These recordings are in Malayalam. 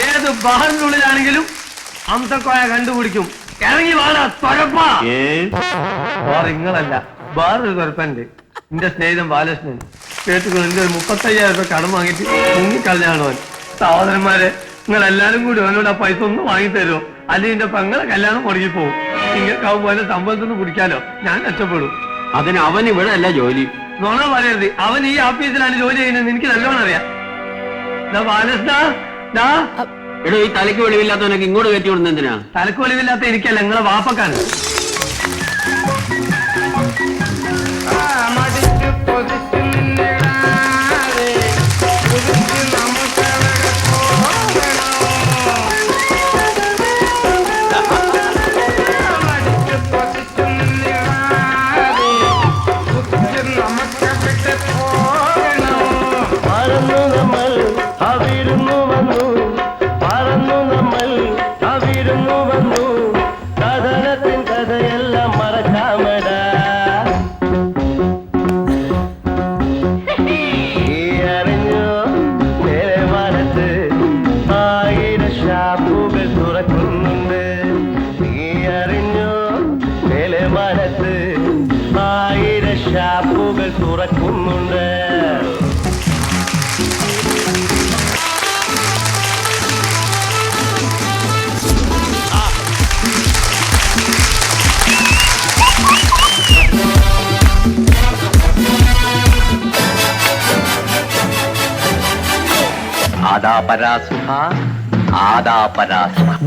ഏത് ബാറിനുള്ളിലാണെങ്കിലും അംസക്കോയ കണ്ടുപിടിക്കും. ഇറങ്ങി വാടാ തൊരപ്പാ. നിങ്ങളല്ല, വേറൊരു തൊരപ്പൻ്റെ എന്റെ സ്നേഹിതൻ ബാലകൃഷ്ണൻ കേട്ടുകൊണ്ട് എന്റെ 35,000 രൂപ കടം വാങ്ങിയിട്ട് മുങ്ങിക്കളഞ്ഞാണ് അവൻ. സഹോദരന്മാരെ, നിങ്ങൾ എല്ലാരും കൂടി അവനോട് ആ പൈസ ഒന്ന് വാങ്ങിത്തരുമോ? അല്ലെങ്കിൽ എന്റെ പെങ്ങളെ കല്യാണം മുടങ്ങി പോകും. ഇങ്ങനെയാവുമ്പോ എന്റെ സമ്പളത്തിൽ നിന്ന് കുടിക്കാലോ, ഞാൻ രക്ഷപ്പെടും. അതിന് അവൻ ഇവിടെ അല്ല ജോലി. നോണ പറയരുത്, അവൻ ഈ ഓഫീസിലാണ് ജോലി ചെയ്യുന്നത്, എനിക്ക് നല്ലോണം അറിയാം. ബാലകൃഷ്ണ, എടോ, ഈ തലയ്ക്ക് വെളിവില്ലാത്തവനൊക്കെ ഇങ്ങോട്ട് കയറ്റി വിടുന്ന എന്തിനാ? തലക്ക് വെളിവില്ലാത്ത എനിക്കല്ല, നിങ്ങളെ വാപ്പക്കാണ്.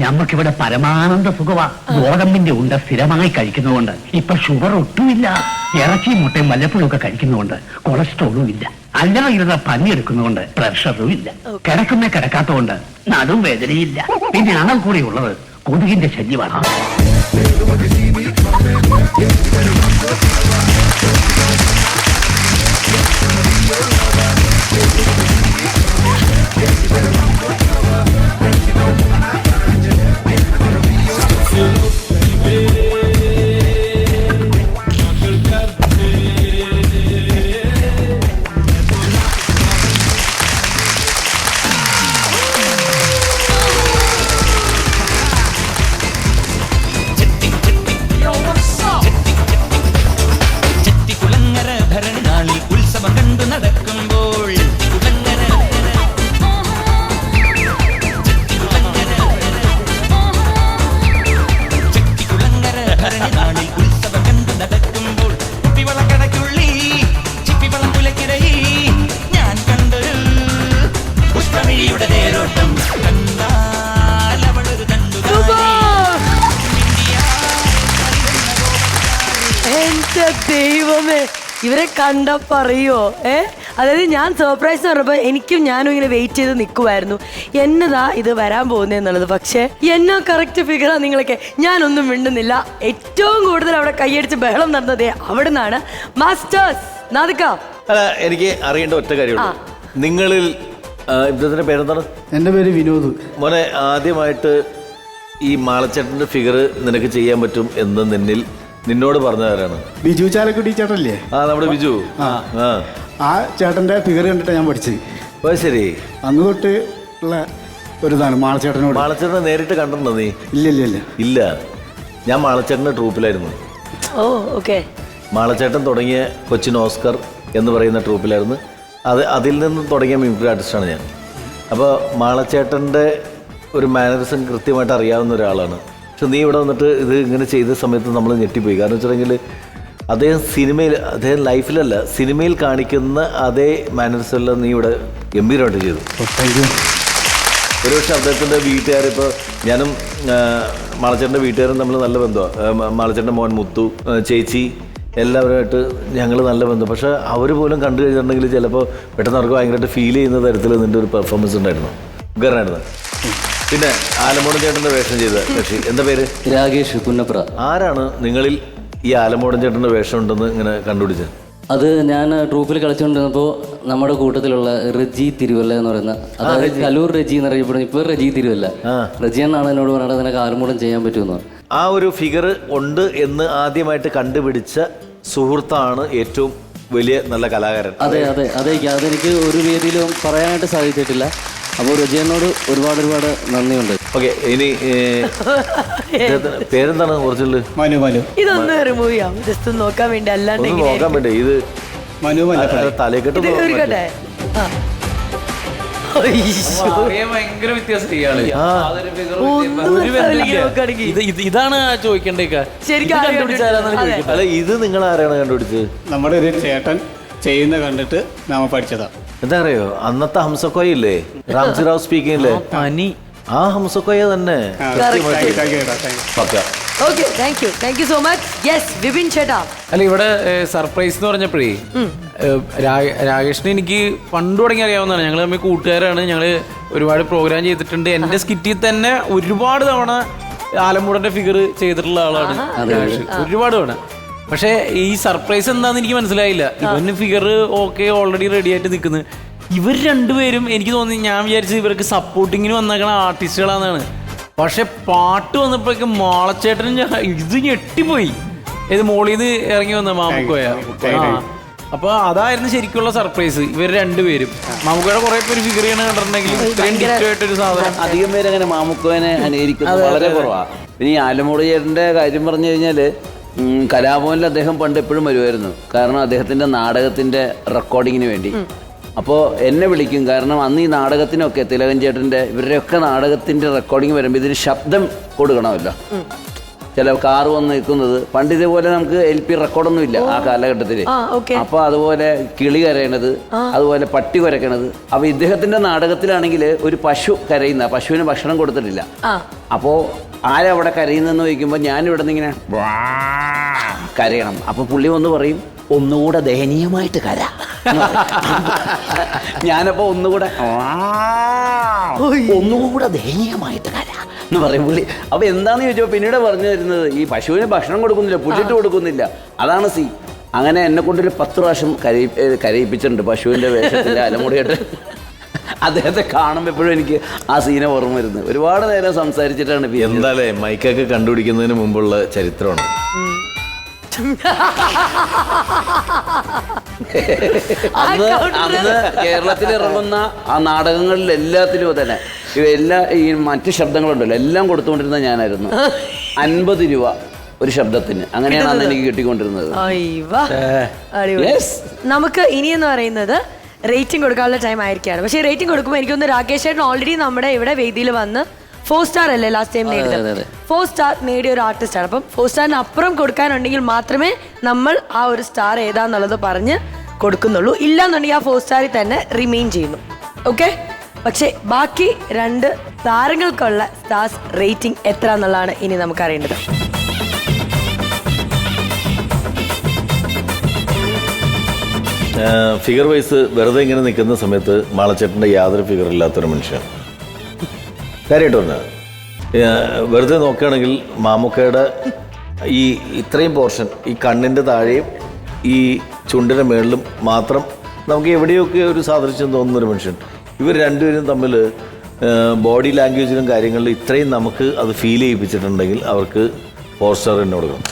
ഞമ്മക്കിവിടെ പരമാനന്ദ സുഖമാ. ഗോതമ്പിന്റെ ഉണ്ട സ്ഥിരമായി കഴിക്കുന്നതുകൊണ്ട് ഇപ്പൊ ഷുഗർ ഒട്ടുമില്ല. ഇറച്ചി മുട്ടയും വല്ലപ്പോഴും ഒക്കെ കഴിക്കുന്നതുകൊണ്ട് കൊളസ്ട്രോളും ഇല്ല. അല്ലാതെ ഇരുന്ന പനിയെടുക്കുന്നതുകൊണ്ട് പ്രഷറും ഇല്ല. കിടക്കാത്തതുകൊണ്ട് നടും വേദനയില്ല. പിന്നെ ആൾ കൂടി ഉള്ളത് കൊതുകിന്റെ ശല്യമാണ്. ദൈവമേ, ഇവരെ കണ്ട പറയോ? അതായത് ഞാൻ സർപ്രൈസ് പറഞ്ഞപ്പോ ഞാനും ഇങ്ങനെ വെയിറ്റ് ചെയ്ത് നിൽക്കുമായിരുന്നു, എന്നതാ ഇത് വരാൻ പോകുന്നതെന്നുള്ളത്. പക്ഷെ എന്നാ കറക്റ്റ് ഫിഗറാ നിങ്ങളൊക്കെ. ഞാനൊന്നും മിണ്ടുന്നില്ല. ഏറ്റവും കൂടുതൽ അവിടെ കൈയടിച്ച് ബഹളം നടന്നത് അവിടെ നിന്നാണ്. മാസ്റ്റേഴ്സ് നാദിക, എനിക്ക് അറിയേണ്ട ഒറ്റ കാര്യമുള്ളൂ. നിങ്ങളിൽ ഇദ്ദേഹത്തിന്റെ പേരെന്താണ്? എൻ്റെ പേര് വിനോദ്. മോനെ, ആദ്യമായിട്ട് ഈ മാളച്ചേട്ടന്റെ ഫിഗർ നിനക്ക് ചെയ്യാൻ പറ്റും എന്ന് നിന്നോട് പറഞ്ഞവരാണ്? ബിജു ചാലക്കുടി ചേട്ടല്ലേ? നമ്മുടെ ബിജു. ആ ചേട്ടന്റെ ഫിഗർ കണ്ടിട്ടാണ് ഞാൻ പഠിച്ചത്. ശരി. അന്ന് തൊട്ട് ഉള്ള ഒരിതാണ് മാളച്ചേട്ടനോട്. മാളച്ചേട്ടനെ നേരിട്ട് കണ്ടിട്ടുണ്ടോ നീ? ഇല്ല. ഞാൻ മാളച്ചേട്ടന്റെ ട്രൂപ്പിലായിരുന്നു. മാളച്ചേട്ടൻ തുടങ്ങിയ കൊച്ചിൻ ഓസ്കർ എന്ന് പറയുന്ന ട്രൂപ്പിലായിരുന്നു. അതിൽ നിന്ന് തുടങ്ങിയ മ്യൂസിക് ആർട്ടിസ്റ്റാണ് ഞാൻ. അപ്പോൾ മാളച്ചേട്ടൻ്റെ ഒരു മാനറിസം കൃത്യമായിട്ട് അറിയാവുന്ന ഒരാളാണ്. പക്ഷെ നീ ഇവിടെ വന്നിട്ട് ഇത് ഇങ്ങനെ ചെയ്ത സമയത്ത് നമ്മൾ ഞെട്ടിപ്പോയി. കാരണം വെച്ചിട്ടുണ്ടെങ്കിൽ അദ്ദേഹം ലൈഫിലല്ല, സിനിമയിൽ കാണിക്കുന്ന അതേ മാനറിസം എല്ലാം നീ ഇവിടെ ഗംഭീരമായിട്ട് ചെയ്തു. ഒരുപക്ഷെ അദ്ദേഹത്തിൻ്റെ വീട്ടുകാരിപ്പോൾ ഞാനും മാളച്ചേട്ടൻ്റെ വീട്ടുകാരും തമ്മിൽ നല്ല ബന്ധമാണ്. മാളച്ചേട്ടൻ്റെ മോൻ മുത്തു, ചേച്ചി, എല്ലാവരുമായിട്ട് ഞങ്ങൾ നല്ല ബന്ധം. പക്ഷേ അവർ പോലും കണ്ടു കഴിഞ്ഞിട്ടുണ്ടെങ്കിൽ ചിലപ്പോൾ പെട്ടെന്ന് അവർക്ക് ഭയങ്കരമായിട്ട് ഫീൽ ചെയ്യുന്ന തരത്തിൽ നിൻ്റെ ഒരു പെർഫോമൻസ് ഉണ്ടായിരുന്നു. ഗറായിരുന്നു. പിന്നെ ആലമോടൻ ചേട്ടൻ്റെ വേഷം ചെയ്ത കക്ഷി എന്താ പേര്? രാകേഷ് പുന്നപ്ര. ആരാണ് നിങ്ങളിൽ ഈ ആലമോടൻ ചേട്ടൻ്റെ വേഷം ഉണ്ടെന്ന് ഇങ്ങനെ കണ്ടുപിടിച്ചത്? അത് ഞാൻ ട്രൂപ്പിൽ കളിച്ചുകൊണ്ടിരുന്നപ്പോൾ നമ്മുടെ കൂട്ടത്തിലുള്ള റജി തിരുവല്ല എന്ന് പറയുന്ന, അതായത് കലൂർ റജി എന്നറിയപ്പെടുന്നു, ഇപ്പോൾ റജി തിരുവല്ല. റജി എന്നാണ് എന്നോട് പറഞ്ഞത് നിനക്ക് ആലമോടൻ ചെയ്യാൻ പറ്റുമെന്ന് പറഞ്ഞു. ആ ഒരു ഫിഗർ ഉണ്ട് എന്ന് ആദ്യമായിട്ട് കണ്ടുപിടിച്ച സുഹൃത്താണ് ഏറ്റവും വലിയ നല്ല കലാകാരൻ. അതെ, അതെനിക്ക് ഒരു വേദിയിലും പറയാനായിട്ട് സാധിച്ചിട്ടില്ല. അപ്പോൾ റജിയനോട് ഒരുപാട് നന്ദിയുണ്ട്. ഓക്കെ, ഇനി പേരെന്താണ് ഒറിജിനൽ? മനു. ഇതൊന്ന് റിമൂവ് ചെയ്യാം, ജസ്റ്റ് നോക്കാൻ വേണ്ടി. അല്ലാണ്ട് ഒന്ന് നോക്കാൻ വേണ്ടി ഇത് മനു മല്ലപ്പള്ളി. തലക്കെട്ട് ഇത് ഒരുക്കട്ടെ. ഭയങ്കര വ്യത്യാസം ഇയാള്. ഇതാണ് ചോദിക്കേണ്ടേക്ക. അല്ല, ഇത് നിങ്ങൾ ആരാണ് കണ്ടുപിടിച്ചത്? നമ്മുടെ ഒരു ചേട്ടൻ ചെയ്യുന്ന കണ്ടിട്ട് നാമ പഠിച്ചതാ. എന്താ അറിയോ, അന്നത്തെ ഹംസക്കോയ ഇല്ലേ, റാംസിറാവ് സ്പീക്കിംഗ് ഇല്ലേ, പനി ആ ഹംസക്കോയ തന്നെ. പക്ക. Okay, thank you so much. Yes, Vipin ചേട്ടാ. അല്ല, ഇവിടെ സർപ്രൈസ് എന്ന് പറഞ്ഞപ്പോഴേ രാകേഷിന് എനിക്ക് പണ്ട് തുടങ്ങി അറിയാവുന്നതാണ്. ഞങ്ങൾ തമ്മിൽ കൂട്ടുകാരാണ്. ഞങ്ങൾ ഒരുപാട് പ്രോഗ്രാം ചെയ്തിട്ടുണ്ട്. എൻ്റെ സ്കിറ്റിൽ തന്നെ ഒരുപാട് തവണ ആലമ്പൂടന്റെ ഫിഗർ ചെയ്തിട്ടുള്ള ആളാണ് രാകേഷ്, ഒരുപാട് തവണ. പക്ഷേ ഈ സർപ്രൈസ് എന്താണെന്ന് എനിക്ക് മനസ്സിലായില്ല. ഇവന് ഫിഗർ ഓക്കെ, ഓൾറെഡി റെഡി ആയിട്ട് നിൽക്കുന്നത്. ഇവർ രണ്ടുപേരും എനിക്ക് തോന്നി, ഞാൻ വിചാരിച്ചത് ഇവർക്ക് സപ്പോർട്ടിങ്ങിന് വന്നേക്കണ ആർട്ടിസ്റ്റുകളാണെന്നാണ്. പക്ഷെ പാട്ട് വന്നപ്പോഴേക്ക് മാളച്ചേട്ടനും ഇത് ഞെട്ടിപ്പോയി. ഇത് മോളിൽ നിന്ന് ഇറങ്ങി വന്ന മാമുക്കോയ. അപ്പൊ അതായിരുന്നു ശരിക്കുള്ള സർപ്രൈസ്. ഇവർ രണ്ടുപേരും മാമുക്കോയുടെ കുറെ പേര് ഫിഗർ ചെയ്യണ കണ്ടിട്ടുണ്ടെങ്കിലും ഇത്രയും ഡിറ്റായിട്ടൊരു സാധനം അധികം പേര് അങ്ങനെ മാമുക്കോനെ അനുകരിക്കുന്നത് വളരെ കുറവാണ്. പിന്നെ ഈ ആലമൂട് ചേട്ടൻ്റെ കാര്യം പറഞ്ഞു കഴിഞ്ഞാൽ കലാഭവനിൽ അദ്ദേഹം പണ്ട് എപ്പോഴും വരുമായിരുന്നു. കാരണം അദ്ദേഹത്തിൻ്റെ നാടകത്തിൻ്റെ റെക്കോർഡിങ്ങിന് വേണ്ടി. അപ്പോൾ എന്നെ വിളിക്കും. കാരണം അന്ന് ഈ നാടകത്തിനൊക്കെ തിലകൻ ചേട്ടൻ്റെ ഇവരുടെയൊക്കെ നാടകത്തിൻ്റെ റെക്കോർഡിങ് വരുമ്പോൾ ഇതിന് ശബ്ദം കൊടുക്കണമല്ലോ. ചില കാറ് വന്ന് നിൽക്കുന്നത് പണ്ട് ഇതേപോലെ നമുക്ക് LP റെക്കോർഡൊന്നും ഇല്ല ആ കാലഘട്ടത്തിൽ. അപ്പോൾ അതുപോലെ കിളി കരയണത്, അതുപോലെ പട്ടി കുരക്കണത്. അപ്പോൾ ഇദ്ദേഹത്തിൻ്റെ നാടകത്തിലാണെങ്കിൽ ഒരു പശു കരയുന്ന, പശുവിന് ഭക്ഷണം കൊടുത്തിട്ടില്ല. അപ്പോൾ ആരാ അവിടെ കരയുന്നതെന്ന് ചോദിക്കുമ്പോൾ ഞാനിവിടെ നിന്ന് ഇങ്ങനെ കരയണം. അപ്പോൾ പുള്ളി വന്ന് പറയും, ഒന്നുകൂടെ ദയനീയമായിട്ട് കര. ഞാനപ്പോൾ ഒന്നുകൂടെ ദയനീയമായിട്ട് കര എന്ന് പറയും പുള്ളി. അപ്പോൾ എന്താണെന്ന് ചോദിച്ചപ്പോൾ പിന്നീട് പറഞ്ഞു തരുന്നത്, ഈ പശുവിന് ഭക്ഷണം കൊടുക്കുന്നില്ല, പുല്ലിട്ട് കൊടുക്കുന്നില്ല, അതാണ് സീ. അങ്ങനെ എന്നെ കൊണ്ടൊരു 10 പ്രാവശ്യം കരയിപ്പിച്ചിട്ടുണ്ട് പശുവിൻ്റെ വേഷത്തിൽ ആലമുടിയായിട്ട്. അദ്ദേഹത്തെ കാണുമ്പോൾ എപ്പോഴും എനിക്ക് ആ സീനെ ഓർമ്മ വരുന്നത്. ഒരുപാട് നേരം സംസാരിച്ചിട്ടാണ്. എന്തായാലേ മൈക്കൊക്കെ കണ്ടുപിടിക്കുന്നതിന് മുമ്പുള്ള ചരിത്രമാണ്. അന്ന് കേരളത്തിൽ ഇറങ്ങുന്ന ആ നാടകങ്ങളിൽ എല്ലാത്തിലും തന്നെ ഈ മറ്റ് ശബ്ദങ്ങളുണ്ടല്ലോ എല്ലാം കൊടുത്തുകൊണ്ടിരുന്ന ഞാനായിരുന്നു. 50 രൂപ ഒരു ശബ്ദത്തിന്. അങ്ങനെയാണ് അന്ന് എനിക്ക് കിട്ടിക്കൊണ്ടിരുന്നത്. നമുക്ക് ഇനിയെന്ന് പറയുന്നത് റേറ്റിംഗ് കൊടുക്കാനുള്ള ടൈം ആയിരിക്കുകയാണ്. പക്ഷേ റേറ്റിംഗ് കൊടുക്കുമ്പോൾ എനിക്കൊന്ന് രാകേഷ് ചേട്ടൻ ഓൾറെഡി നമ്മുടെ ഇവിടെ വേദിയിൽ വന്ന് 4 സ്റ്റാർ അല്ലേ ലാസ്റ്റ് ടൈം നേടിയത്? 4 സ്റ്റാർ നേടിയ ഒരു ആർട്ടിസ്റ്റാണ്. അപ്പം 4 സ്റ്റാറിന് അപ്പുറം കൊടുക്കാനുണ്ടെങ്കിൽ മാത്രമേ നമ്മൾ ആ ഒരു സ്റ്റാർ ഏതാന്നുള്ളത് പറഞ്ഞ് കൊടുക്കുന്നുള്ളൂ. ഇല്ലാന്നുണ്ടെങ്കിൽ ആ 4 സ്റ്റാറിൽ തന്നെ റിമെയിൻ ചെയ്യുന്നു. ഓക്കെ, പക്ഷേ ബാക്കി 2 താരങ്ങൾക്കുള്ള സ്റ്റാർസ് റേറ്റിംഗ് എത്ര എന്നുള്ളതാണ് ഇനി നമുക്ക് അറിയേണ്ടത്. ഫിഗർ വൈസ് വെറുതെ ഇങ്ങനെ നിൽക്കുന്ന സമയത്ത് മാളച്ചേട്ടൻ്റെ യാതൊരു ഫിഗർ ഇല്ലാത്തൊരു മനുഷ്യൻ. കാര്യമായിട്ട് പറഞ്ഞാൽ വെറുതെ നോക്കുകയാണെങ്കിൽ മാമുക്കയുടെ ഈ ഇത്രയും പോർഷൻ ഈ കണ്ണിൻ്റെ താഴെയും ഈ ചുണ്ടിൻ്റെ മേളിലും മാത്രം നമുക്ക് എവിടെയൊക്കെ ഒരു സാദൃശ്യം തോന്നുന്നൊരു മനുഷ്യൻ. ഇവർ രണ്ടുപേരും തമ്മിൽ ബോഡി ലാംഗ്വേജിലും കാര്യങ്ങളിലും ഇത്രയും നമുക്ക് അത് ഫീൽ ചെയ്യിപ്പിച്ചിട്ടുണ്ടെങ്കിൽ അവർക്ക് 4 സ്റ്റാർ തന്നെ കൊടുക്കണം.